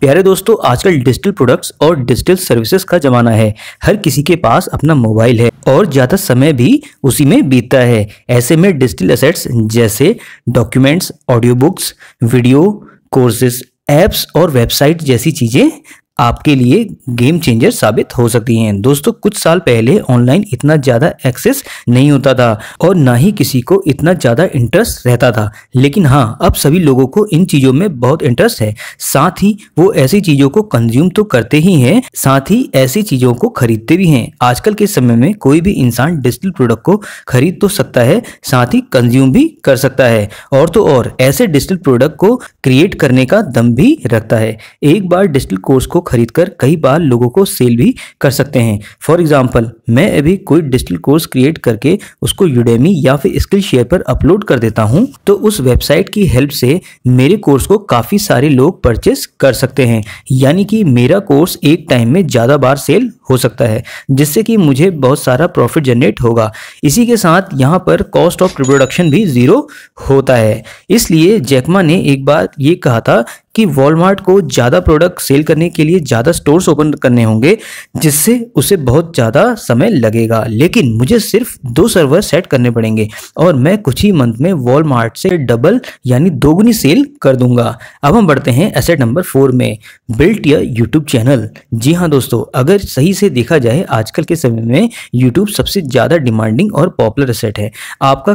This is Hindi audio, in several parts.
प्यारे दोस्तों, आजकल डिजिटल प्रोडक्ट्स और डिजिटल सर्विसेज का जमाना है। हर किसी के पास अपना मोबाइल है और ज़्यादा समय भी उसी में बीतता है। ऐसे में डिजिटल एसेट्स जैसे documents, audio books, video, courses, apps और वेबसाइट जैसी चीज़ें आपके लिए गेम चेंजर साबित हो सकती हैं। दोस्तों, कुछ साल पहले ऑनलाइन इतना ज़्यादा एक्सेस नहीं होता था और ना ही किसी को इतना ज़्यादा इंटरेस्ट रहता था, लेकिन हाँ, अब सभी लोगों को इन चीज़ों में बहुत इंटरेस्ट है। साथ ही वो ऐसी चीज़ों को कंज्यूम तो करते ही हैं, साथ ही ऐसी चीज़ों को खरीदते भी हैं। आजकल के समय में कोई भी इंसान डिजिटल प्रोडक्ट को खरीद तो सकता है, साथ ही कंज्यूम भी कर सकता है, और तो और ऐसे डिजिटल प्रोडक्ट को क्रिएट करने का दम भी रखता है। एक बार डिजिटल कोर्स को खरीदकर कई बार लोगों को सेल भी कर सकते हैं। फॉर एग्जांपल, मैं अभी कोई डिजिटल कोर्स क्रिएट करके उसको यूडेमी या फिर स्किल शेयर पर अपलोड कर देता हूं, तो उस वेबसाइट की हेल्प से मेरे कोर्स को काफी सारे लोग परचेस कर सकते हैं। यानी कि मेरा कोर्स एक टाइम में ज्यादा बार सेल हो सकता है, जिससे कि मुझे बहुत सारा प्रॉफिट जनरेट होगा। इसी के साथ यहाँ पर कॉस्ट ऑफ रिप्रोडक्शन भी जीरो होता है। इसलिए जैकमा ने एक बार ये कहा था कि वॉलमार्ट को ज़्यादा प्रोडक्ट सेल करने के लिए ज़्यादा स्टोर्स ओपन करने होंगे, जिससे उसे बहुत ज़्यादा समय लगेगा, लेकिन मुझे सिर्फ 2 सर्वर सेट करने पड़ेंगे और मैं कुछ ही मंथ में वॉलमार्ट से डबल यानी दोगुनी सेल कर दूंगा। अब हम बढ़ते हैं एसेट नंबर 4 में, बिल्ट योर यूट्यूब चैनल। जी हाँ दोस्तों, अगर सही से देखा जाए आजकल के समय में यूट्यूब सबसे ज़्यादा डिमांडिंग और पॉपुलर एसेट है। आपका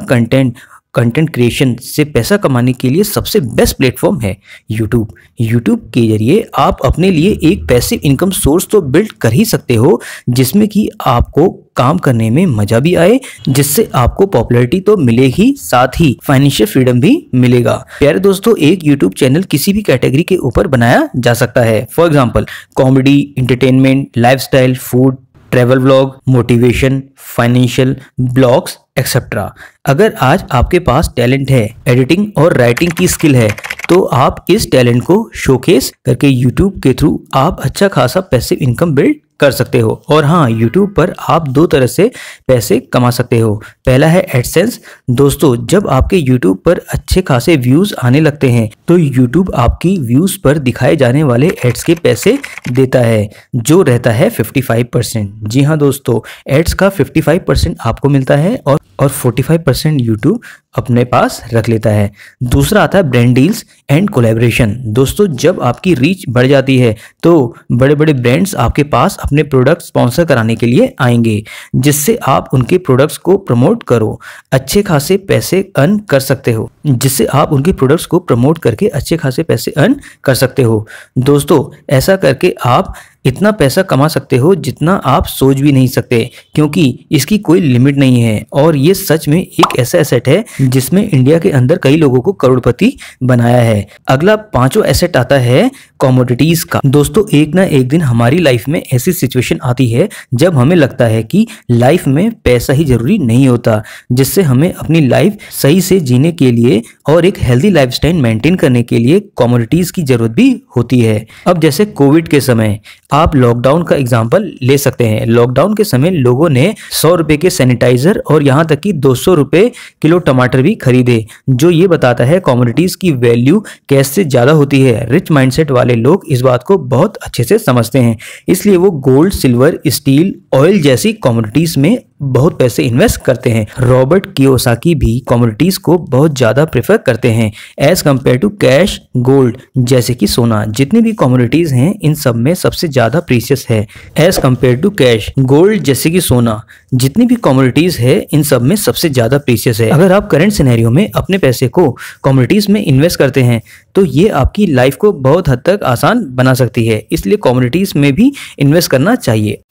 कंटेंट क्रिएशन से पैसा कमाने के लिए सबसे बेस्ट प्लेटफॉर्म है यूट्यूब। यूट्यूब के जरिए आप अपने लिए एक पैसिव इनकम सोर्स तो बिल्ड कर ही सकते हो, जिसमें कि आपको काम करने में मजा भी आए, जिससे आपको पॉपुलैरिटी तो मिलेगी, साथ ही फाइनेंशियल फ्रीडम भी मिलेगा। प्यारे दोस्तों, एक यूट्यूब चैनल किसी भी कैटेगरी के ऊपर बनाया जा सकता है। For example, comedy, entertainment, lifestyle, food, travel vlog, motivation, financial, blogs etcetera. अगर आज आपके पास टैलेंट है, एडिटिंग और राइटिंग की स्किल है, तो आप इस टैलेंट को शोकेस करके यूट्यूब के थ्रू आप अच्छा खासा पैसिव इनकम बिल्ड कर सकते हो। और हाँ, यूट्यूब पर आप 2 तरह से पैसे कमा सकते हो। पहला है एडसेंस। दोस्तों, जब आपके यूट्यूब पर अच्छे खासे व्यूज आने लगते हैं, तो यूट्यूब आपकी व्यूज पर दिखाए जाने वाले एड्स के पैसे देता है, जो रहता है 55%। जी हाँ दोस्तों, एड्स का 55% आपको मिलता है और 45% यूट्यूब अपने पास रख लेता है। दूसरा आता है ब्रांड डील्स एंड कोलैबोरेशन। दोस्तों, जब आपकी रीच बढ़ जाती है, तो बड़े बड़े ब्रांड्स आपके पास अपने प्रोडक्ट स्पॉन्सर कराने के लिए आएंगे, जिससे आप उनके प्रोडक्ट्स को प्रमोट करो, अच्छे खासे पैसे अर्न कर सकते हो, जिससे आप उनके प्रोडक्ट्स को प्रमोट करके अच्छे खासे पैसे अर्न कर सकते हो। दोस्तों, ऐसा करके आप इतना पैसा कमा सकते हो जितना आप सोच भी नहीं सकते, क्योंकि इसकी कोई लिमिट नहीं है। और ये सच में एक ऐसा एसेट है जिसमें इंडिया के अंदर कई लोगों को करोड़पति बनाया है। अगला 5वां एसेट आता है कमोडिटीज का। दोस्तों, एक ना एक दिन हमारी लाइफ में ऐसी सिचुएशन आती है जब हमें लगता है कि लाइफ में पैसा ही जरूरी नहीं होता, जिससे हमें अपनी लाइफ सही से जीने के लिए और एक हेल्दी लाइफस्टाइल मेंटेन करने के लिए कमोडिटीज की जरूरत भी होती है। अब जैसे कोविड के समय आप लॉकडाउन का एग्जाम्पल ले सकते हैं। लॉकडाउन के समय लोगों ने 100 रुपए के सैनिटाइजर और यहाँ तक कि 200 रुपए किलो टमाटर भी खरीदे, जो ये बताता है कमोडिटीज की वैल्यू कैसे ज्यादा होती है। रिच माइंडसेट वाले लोग इस बात को बहुत अच्छे से समझते हैं, इसलिए वो गोल्ड, सिल्वर, स्टील, ऑयल जैसी कमोडिटीज में बहुत पैसे इन्वेस्ट करते हैं। रॉबर्ट कियोसाकी भी कमोडिटीज को बहुत ज्यादा प्रेफर करते हैं as compare to cash, gold जैसे कि सोना। जितनी भी कमोडिटीज हैं, इन सब में सबसे ज्यादा प्रीशियस है as compare to cash, gold जैसे कि सोना। जितनी भी कमोडिटीज है, इन सब में सबसे ज्यादा प्रीशियस है। अगर आप करंट सिनेरियो में अपने पैसे को कमोडिटीज में इन्वेस्ट करते हैं, तो ये आपकी लाइफ को बहुत हद तक आसान बना सकती है। इसलिए कमोडिटीज में भी इन्वेस्ट करना चाहिए।